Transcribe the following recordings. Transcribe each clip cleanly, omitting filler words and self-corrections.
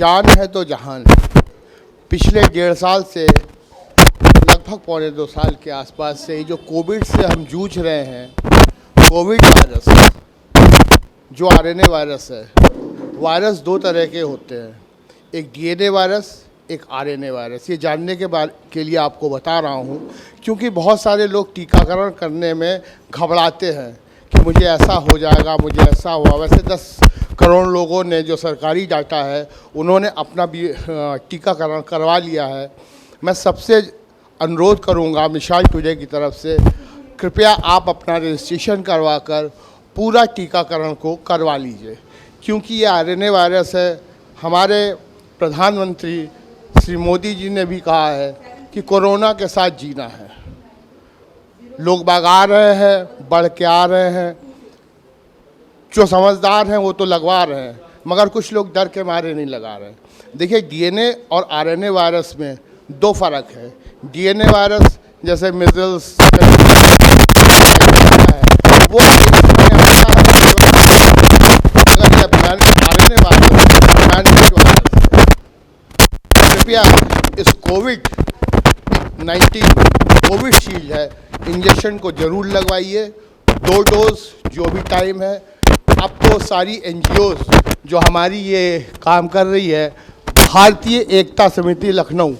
जान है तो जहान है। पिछले 1.5 साल से लगभग 2.25 साल के आसपास से ही जो कोविड से हम जूझ रहे हैं, कोविड वायरस जो आरएनए वायरस है, वायरस 2 तरह के होते हैं, एक डीएनए वायरस, एक आरएनए वायरस। ये जानने के लिए आपको बता रहा हूँ क्योंकि बहुत सारे लोग टीकाकरण करने में घबराते हैं कि मुझे ऐसा हो जाएगा, मुझे ऐसा हुआ। वैसे 10 करोड़ लोगों ने, जो सरकारी डाटा है, उन्होंने अपना भी टीकाकरण करवा लिया है। मैं सबसे अनुरोध करूंगा मिसाइल टुडे की तरफ से, कृपया आप अपना रजिस्ट्रेशन करवा कर पूरा टीकाकरण को करवा लीजिए क्योंकि ये आरएनए वायरस है। हमारे प्रधानमंत्री श्री मोदी जी ने भी कहा है कि कोरोना के साथ जीना है। लोग बाग आ रहे हैं, बढ़ के आ रहे हैं, जो समझदार हैं वो तो लगवा रहे हैं, मगर कुछ लोग डर के मारे नहीं लगा रहे हैं। देखिए, डीएनए और आरएनए वायरस में 2 फर्क है। डीएनए वायरस जैसे मिजल्स वो आरएनए वायरस कृपया इस कोविड-19 कोविशील्ड है, इंजेक्शन को जरूर लगवाइए। 2 डोज जो भी टाइम है। आपको सारी एनजीओज जो हमारी ये काम कर रही है, भारतीय एकता समिति लखनऊ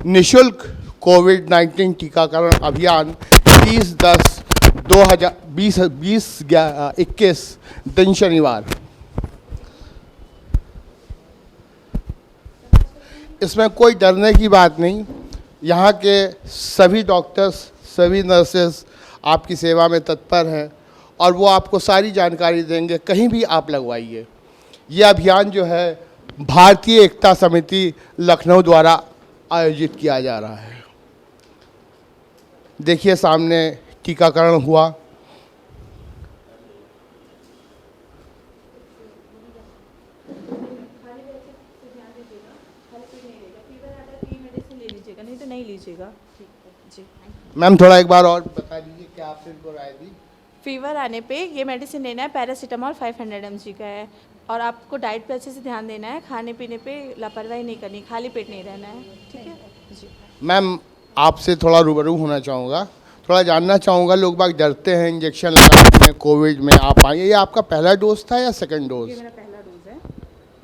निःशुल्क कोविड-19 टीकाकरण अभियान 30/10/2021 दिन शनिवार। इसमें कोई डरने की बात नहीं। यहाँ के सभी डॉक्टर्स, सभी नर्सेस आपकी सेवा में तत्पर हैं और वो आपको सारी जानकारी देंगे। कहीं भी आप लगवाइए। ये अभियान जो है भारतीय एकता समिति लखनऊ द्वारा आयोजित किया जा रहा है। देखिए, सामने टीकाकरण हुआ। नहीं तो नहीं लीजिएगा। ठीक है जी। मैम, थोड़ा एक बार और बता दीजिए क्या आपने इनको राय दी। फीवर आने पे ये मेडिसिन लेना है। पैरासीटामोल 500 mg का है और आपको डाइट पे अच्छे से ध्यान देना है। खाने पीने पे लापरवाही नहीं करनी, खाली पेट नहीं रहना है। ठीक है जी। मैम, आपसे थोड़ा रूबरू होना चाहूँगा, थोड़ा जानना चाहूँगा। लोग बाग डरते हैं इंजेक्शन लगाने में, कोविड में आप आए। ये आपका पहला डोज था या सेकंड डोज? ये मेरा पहला डोज है,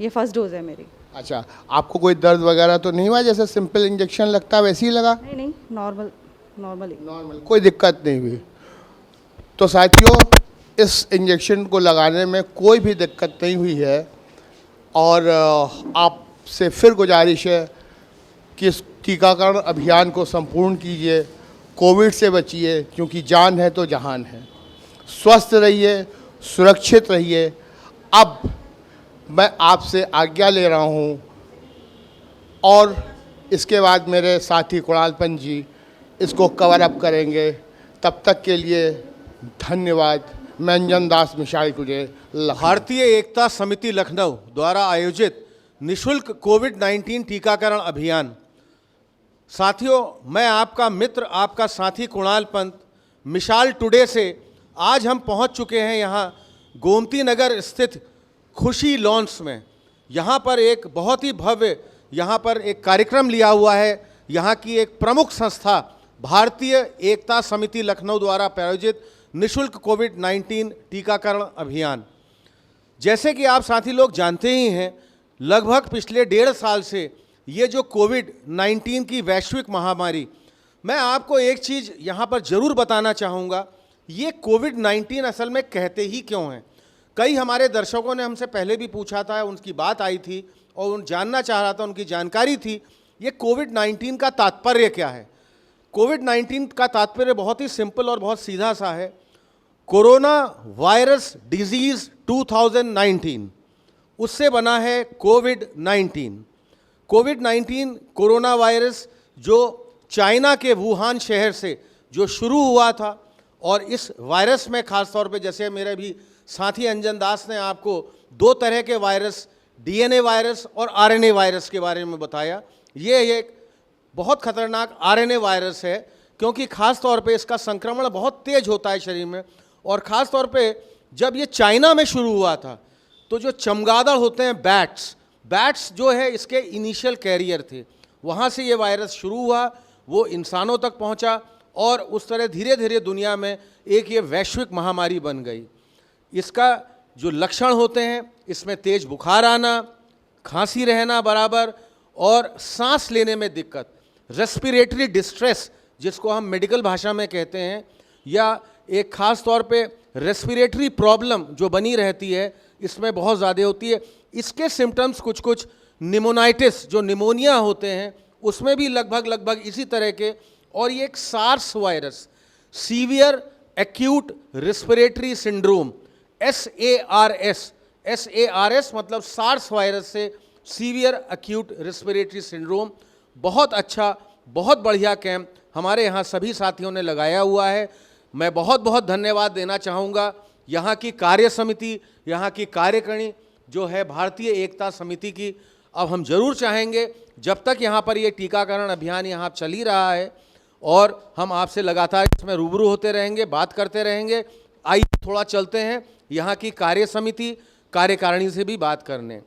ये फर्स्ट डोज है मेरी। अच्छा, आपको कोई दर्द वगैरह तो नहीं हुआ? जैसे सिंपल इंजेक्शन लगता है वैसे ही लगा? नहीं, नॉर्मल कोई दिक्कत नहीं हुई। तो साथियों, इस इंजेक्शन को लगाने में कोई भी दिक्कत नहीं हुई है और आपसे फिर गुजारिश है कि इस टीकाकरण अभियान को संपूर्ण कीजिए। कोविड से बचिए क्योंकि जान है तो जहान है। स्वस्थ रहिए, सुरक्षित रहिए। अब मैं आपसे आज्ञा ले रहा हूं और इसके बाद मेरे साथी कुणालपन जी इसको कवर अप करेंगे। तब तक के लिए धन्यवाद। मैं अंजन दास मिसाइल टुडे भारतीय एकता समिति लखनऊ द्वारा आयोजित निःशुल्क कोविड-19 टीकाकरण अभियान। साथियों, मैं आपका मित्र, आपका साथी कुणाल पंत मिसाइल टुडे से आज हम पहुंच चुके हैं यहाँ गोमती नगर स्थित खुशी लॉन्स में। यहाँ पर एक बहुत ही भव्य यहाँ पर एक कार्यक्रम लिया हुआ है। यहाँ की एक प्रमुख संस्था भारतीय एकता समिति लखनऊ द्वारा प्रायोजित निःशुल्क कोविड-19 टीकाकरण अभियान। जैसे कि आप साथी लोग जानते ही हैं, लगभग पिछले 1.5 साल से ये जो कोविड-19 की वैश्विक महामारी, मैं आपको एक चीज़ यहाँ पर ज़रूर बताना चाहूँगा। ये कोविड-19 असल में कहते ही क्यों हैं? कई हमारे दर्शकों ने हमसे पहले भी पूछा था, उनकी बात आई थी और उन जानना चाह रहा था, उनकी जानकारी थी ये कोविड-19 का तात्पर्य क्या है। कोविड-19 का तात्पर्य बहुत ही सिंपल और बहुत सीधा सा है। कोरोना वायरस डिजीज़ 2019, उससे बना है कोविड-19। कोविड-19 कोरोना वायरस जो चाइना के वुहान शहर से जो शुरू हुआ था और इस वायरस में ख़ास तौर पे, जैसे मेरे भी साथी अंजन दास ने आपको 2 तरह के वायरस, डीएनए वायरस और आरएनए वायरस के बारे में बताया। ये एक बहुत खतरनाक आरएनए वायरस है क्योंकि ख़ास तौर पे इसका संक्रमण बहुत तेज़ होता है शरीर में। और ख़ास तौर पे जब ये चाइना में शुरू हुआ था तो जो चमगादड़ होते हैं, बैट्स, बैट्स जो है इसके इनिशियल कैरियर थे, वहाँ से ये वायरस शुरू हुआ, वो इंसानों तक पहुँचा और उस तरह धीरे धीरे दुनिया में एक ये वैश्विक महामारी बन गई। इसका जो लक्षण होते हैं, इसमें तेज बुखार आना, खांसी रहना बराबर और सांस लेने में दिक्कत, रेस्पिरेटरी डिस्ट्रेस जिसको हम मेडिकल भाषा में कहते हैं, या एक ख़ास तौर पे रेस्पिरेटरी प्रॉब्लम जो बनी रहती है, इसमें बहुत ज़्यादा होती है। इसके सिम्टम्स कुछ कुछ निमोनाइटिस जो निमोनिया होते हैं उसमें भी लगभग इसी तरह के, और ये एक SARS virus, severe acute respiratory syndrome, SARS मतलब सार्स वायरस से सीवियर एक्यूट रेस्पिरेटरी सिंड्रोम। बहुत अच्छा, बहुत बढ़िया कैंप हमारे यहाँ सभी साथियों ने लगाया हुआ है। मैं बहुत बहुत धन्यवाद देना चाहूँगा यहाँ की कार्य समिति, यहाँ की कार्यकारिणी जो है भारतीय एकता समिति की। अब हम जरूर चाहेंगे जब तक यहाँ पर ये टीकाकरण अभियान यहाँ चल ही रहा है और हम आपसे लगातार इसमें रूबरू होते रहेंगे, बात करते रहेंगे। आइए थोड़ा चलते हैं यहाँ की कार्य समिति कार्यकारिणी से भी बात करने।